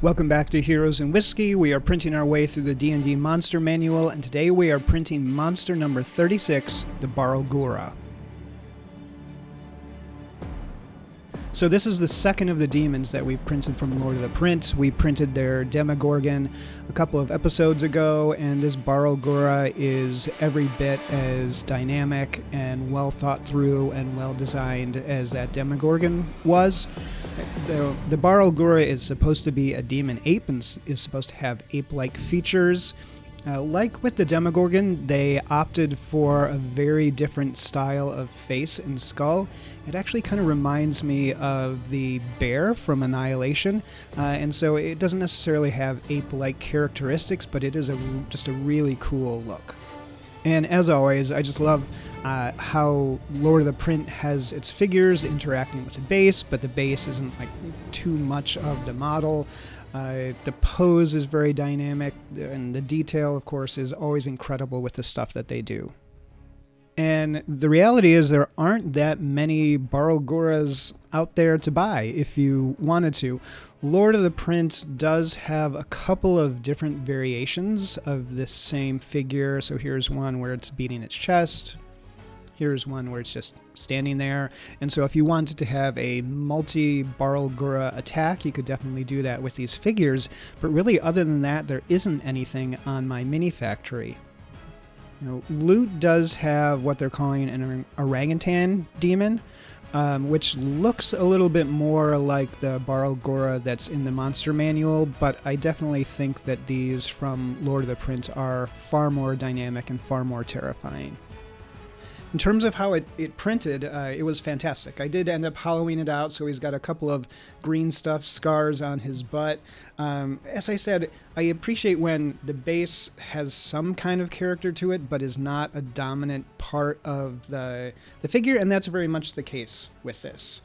Welcome back to Heroes and Whiskey. We are printing our way through the D&D Monster Manual, and today we are printing monster number 36, the Barlgura. So this is the second of the demons that we've printed from Lord of the Print. We printed their Demogorgon a couple of episodes ago, and this Barlgura is every bit as dynamic and well thought through and well designed as that Demogorgon was. The Barlgura is supposed to be a demon ape and is supposed to have ape-like features. Like with the Demogorgon, they opted for a very different style of face and skull. It actually kind of reminds me of the bear from Annihilation, and so it doesn't necessarily have ape-like characteristics, but it is just a really cool look. And as always, I just love how Lord of the Print has its figures interacting with the base, but the base isn't like too much of the model. The pose is very dynamic, and the detail, of course, is always incredible with the stuff that they do. And the reality is there aren't that many Barlguras out there to buy if you wanted to. Lord of the Print does have a couple of different variations of this same figure. So here's one where it's beating its chest. Here's one where it's just standing there. And so if you wanted to have a multi-Barlgura attack, you could definitely do that with these figures. But really, other than that, there isn't anything on my mini factory. Loot does have what they're calling an orangutan demon, which looks a little bit more like the Barlgura that's in the monster manual, but I definitely think that these from Lord of the Print are far more dynamic and far more terrifying. In terms of how it printed, it was fantastic. I did end up hollowing it out, so he's got a couple of green stuff scars on his butt. As I said, I appreciate when the base has some kind of character to it, but is not a dominant part of the figure, and that's very much the case with this.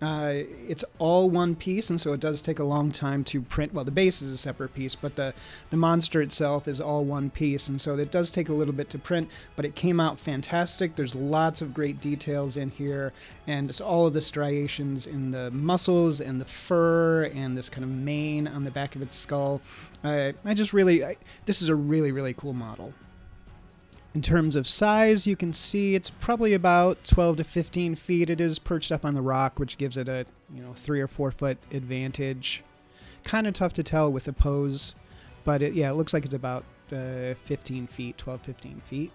It's all one piece, and so it does take a long time to print. Well, the base is a separate piece, but the monster itself is all one piece, and so it does take a little bit to print, but it came out fantastic. There's lots of great details in here, and just all of the striations in the muscles and the fur and this kind of mane on the back of its skull. This is a really, really cool model. In terms of size, you can see it's probably about 12 to 15 feet. It is perched up on the rock, which gives it a 3 or 4 foot advantage. Kind of tough to tell with the pose, but it looks like it's about 15 feet, 12, 15 feet.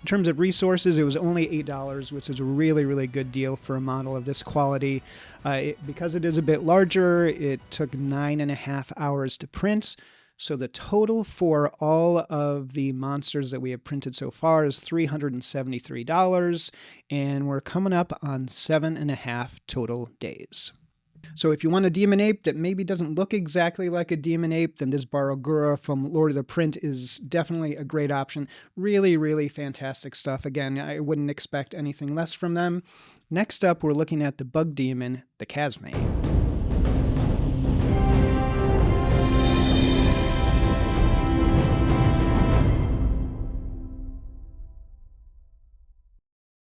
In terms of resources, it was only $8, which is a really, really good deal for a model of this quality. Because it is a bit larger, it took 9.5 hours to print. So the total for all of the monsters that we have printed so far is $373, and we're coming up on 7.5 total days. So if you want a demon ape that maybe doesn't look exactly like a demon ape, then this Barlgura from Lord of the Print is definitely a great option. Really, really fantastic stuff. Again, I wouldn't expect anything less from them. Next up, we're looking at the bug demon, the Casme.